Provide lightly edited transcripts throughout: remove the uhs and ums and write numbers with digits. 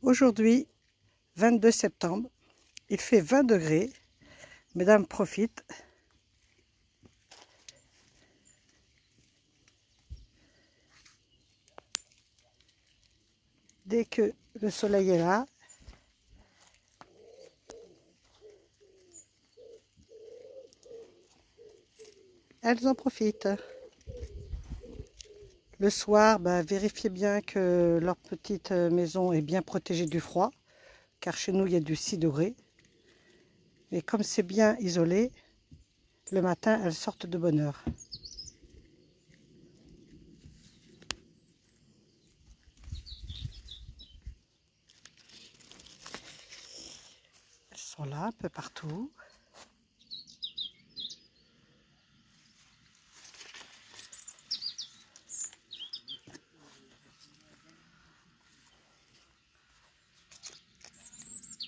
Aujourd'hui, 22 septembre, il fait 20 degrés. Mesdames profitent. Dès que le soleil est là, elles en profitent. Le soir, vérifiez bien que leur petite maison est bien protégée du froid, car chez nous, il y a du 6 degrés. Et comme c'est bien isolé, le matin, elles sortent de bonne heure. Elles sont là, un peu partout.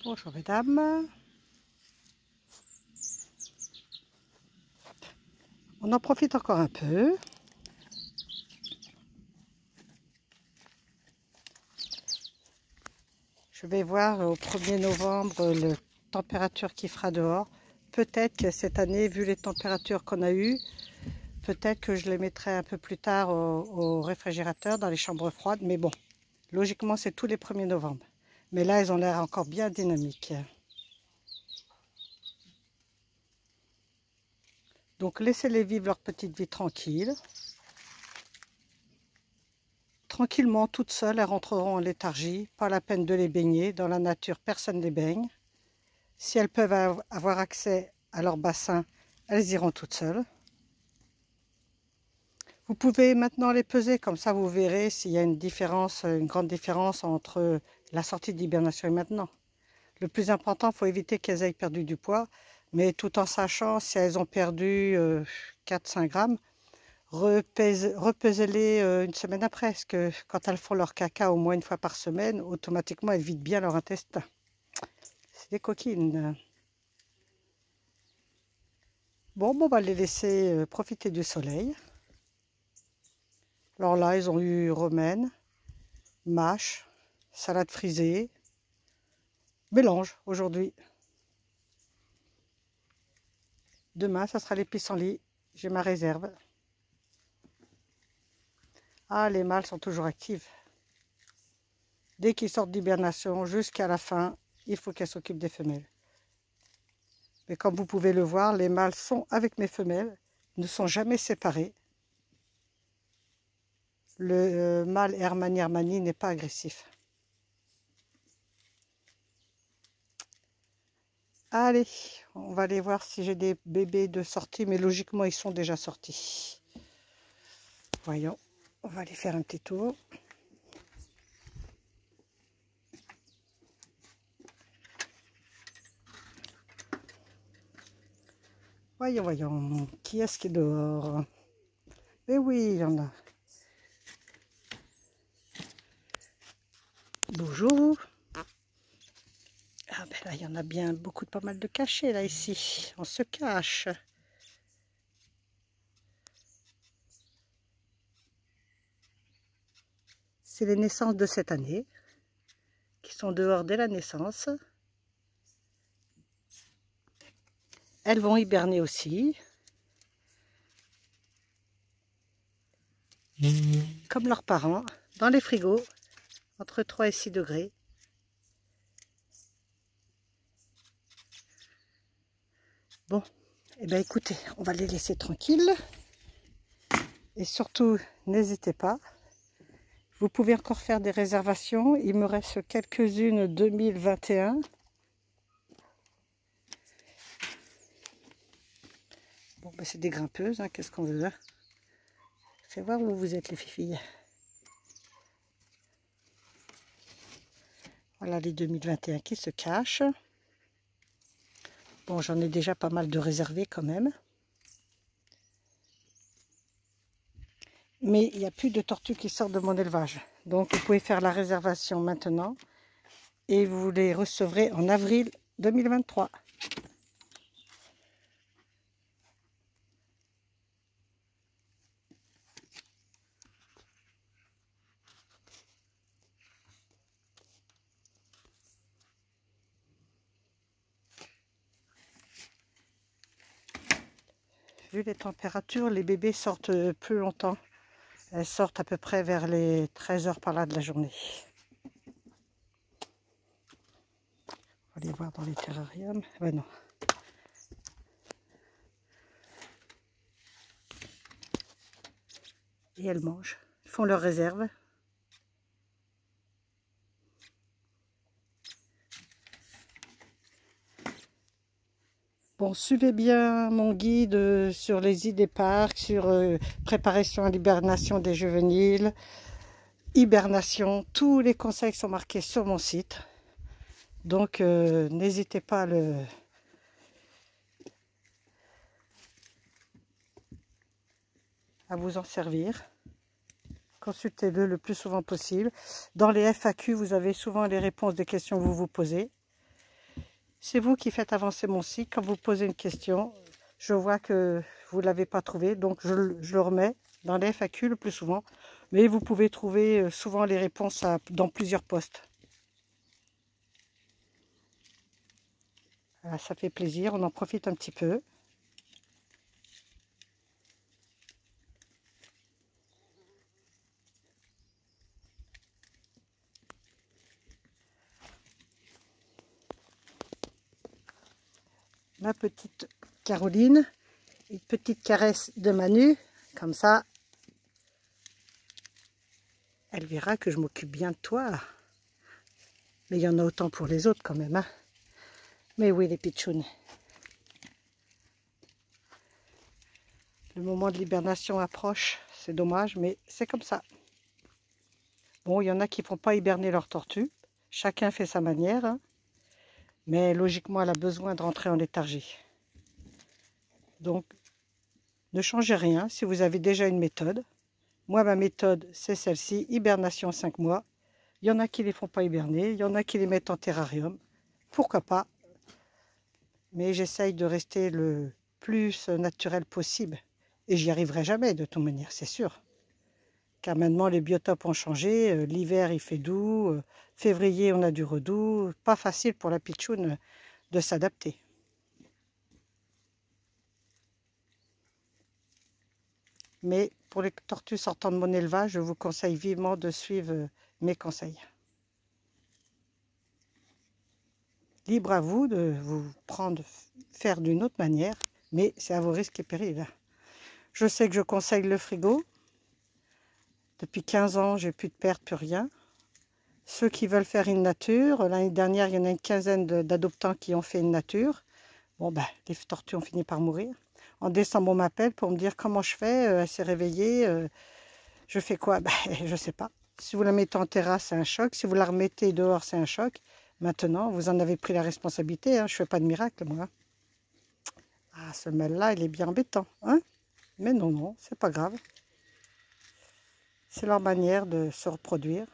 Bonjour mesdames. On en profite encore un peu. Je vais voir au 1er novembre la température qu'il fera dehors. Peut-être que cette année, vu les températures qu'on a eues, peut-être que je les mettrai un peu plus tard au réfrigérateur, dans les chambres froides. Mais bon, logiquement, c'est tous les 1er novembre. Mais là, elles ont l'air encore bien dynamiques. Donc, laissez-les vivre leur petite vie tranquille. Tranquillement, toutes seules, elles rentreront en léthargie. Pas la peine de les baigner. Dans la nature, personne ne les baigne. Si elles peuvent avoir accès à leur bassin, elles iront toutes seules. Vous pouvez maintenant les peser, comme ça vous verrez s'il y a une différence, une grande différence entre la sortie d'hibernation et maintenant. Le plus important, il faut éviter qu'elles aient perdu du poids, mais tout en sachant si elles ont perdu 4-5 grammes, repesez-les une semaine après, parce que quand elles font leur caca au moins une fois par semaine, automatiquement elles vident bien leur intestin. C'est des coquines. Bon, on va les laisser profiter du soleil. Alors là, ils ont eu romaine, mâche, salade frisée, mélange aujourd'hui. Demain, ça sera les pissenlits. J'ai ma réserve. Ah, les mâles sont toujours actifs. Dès qu'ils sortent d'hibernation jusqu'à la fin, il faut qu'elles s'occupent des femelles. Mais comme vous pouvez le voir, les mâles sont avec mes femelles, ne sont jamais séparés. Le mâle Hermanie Hermanie n'est pas agressif. Allez, on va aller voir si j'ai des bébés de sortie, mais logiquement ils sont déjà sortis. Voyons, on va aller faire un petit tour. Voyons, voyons, qui est-ce qui est dehors? Eh oui, il y en a. Bonjour. Ah ben là, il y en a bien beaucoup, pas mal de cachets là, ici. On se cache. C'est les naissances de cette année, qui sont dehors dès la naissance. Elles vont hiberner aussi. Comme leurs parents, dans les frigos, entre 3 et 6 degrés. Bon, eh bien écoutez, on va les laisser tranquilles. Et surtout, n'hésitez pas. Vous pouvez encore faire des réservations. Il me reste quelques-unes 2021. Bon, ben c'est des grimpeuses, hein, qu'est-ce qu'on veut là? Fais voir où vous êtes les filles. Voilà les 2021 qui se cachent. Bon, j'en ai déjà pas mal de réservés quand même. Mais il n'y a plus de tortues qui sortent de mon élevage. Donc vous pouvez faire la réservation maintenant. Et vous les recevrez en avril 2023. Vu les températures, les bébés sortent plus longtemps. Elles sortent à peu près vers les 13 h par là de la journée. On va les voir dans les terrariums. Ben non. Et elles mangent. Ils font leurs réserves. Bon, suivez bien mon guide sur les idées parcs, sur préparation à l'hibernation des juvéniles, hibernation. Tous les conseils sont marqués sur mon site. Donc, n'hésitez pas à vous en servir. Consultez-le le plus souvent possible. Dans les FAQ, vous avez souvent les réponses des questions que vous vous posez. C'est vous qui faites avancer mon site. Quand vous posez une question, je vois que vous ne l'avez pas trouvé, donc je le remets dans les FAQ le plus souvent. Mais vous pouvez trouver souvent les réponses dans plusieurs posts. Voilà, ça fait plaisir, on en profite un petit peu. Ma petite Caroline, une petite caresse de Manu, comme ça, elle verra que je m'occupe bien de toi. Mais il y en a autant pour les autres quand même, hein. Mais oui, les pitchounes. Le moment de l'hibernation approche, c'est dommage, mais c'est comme ça. Bon, il y en a qui ne font pas hiberner leur tortue. Chacun fait sa manière, hein. Mais logiquement, elle a besoin de rentrer en léthargie. Donc, ne changez rien si vous avez déjà une méthode. Moi, ma méthode, c'est celle-ci, hibernation 5 mois. Il y en a qui ne les font pas hiberner, il y en a qui les mettent en terrarium. Pourquoi pas? Mais j'essaye de rester le plus naturel possible. Et j'y arriverai jamais de toute manière, c'est sûr. Car maintenant, les biotopes ont changé. L'hiver, il fait doux. Février, on a du redoux. Pas facile pour la pitchoune de s'adapter. Mais pour les tortues sortant de mon élevage, je vous conseille vivement de suivre mes conseils. Libre à vous de vous faire d'une autre manière, mais c'est à vos risques et périls. Je sais que je conseille le frigo. Depuis 15 ans, j'ai plus de pertes, plus rien. Ceux qui veulent faire une nature, l'année dernière, il y en a une quinzaine d'adoptants qui ont fait une nature. Bon, ben, les tortues ont fini par mourir. En décembre, on m'appelle pour me dire comment je fais. Elle s'est réveillée. Je fais quoi? Ben, je ne sais pas. Si vous la mettez en terrasse, c'est un choc. Si vous la remettez dehors, c'est un choc. Maintenant, vous en avez pris la responsabilité. Hein. Je ne fais pas de miracle, moi. Ah, ce mal-là, il est bien embêtant. Hein? Mais non, non, c'est pas grave. C'est leur manière de se reproduire.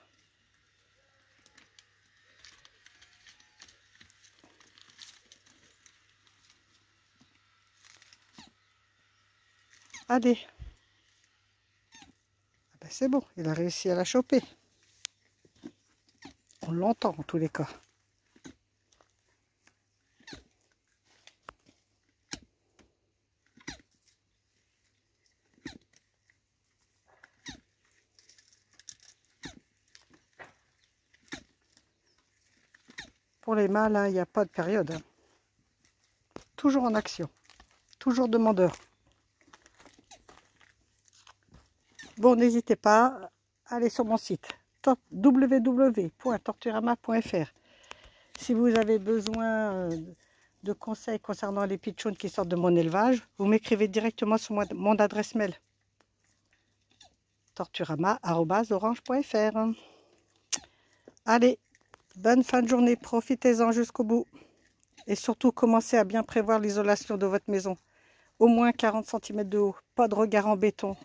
Allez. Ah ben c'est bon, il a réussi à la choper. On l'entend en tous les cas. Pour les mâles, hein, il n'y a pas de période. Hein. Toujours en action. Toujours demandeur. Bon, n'hésitez pas à aller sur mon site www.torturama.fr. Si vous avez besoin de conseils concernant les pitchounes qui sortent de mon élevage, vous m'écrivez directement sur mon adresse mail torturama@orange.fr. Allez, bonne fin de journée, profitez-en jusqu'au bout. Et surtout, commencez à bien prévoir l'isolation de votre maison. Au moins 40 cm de haut, pas de regard en béton.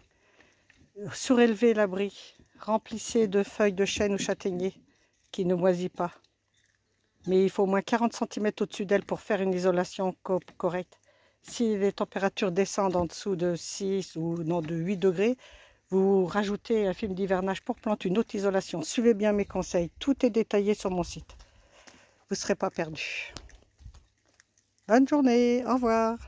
Surélevez l'abri, remplissez de feuilles de chêne ou châtaignier qui ne moisissent pas. Mais il faut au moins 40 cm au-dessus d'elle pour faire une isolation correcte. Si les températures descendent en dessous de 6 ou non de 8 degrés, vous rajoutez un film d'hivernage pour planter une autre isolation. Suivez bien mes conseils, tout est détaillé sur mon site. Vous ne serez pas perdu. Bonne journée, au revoir.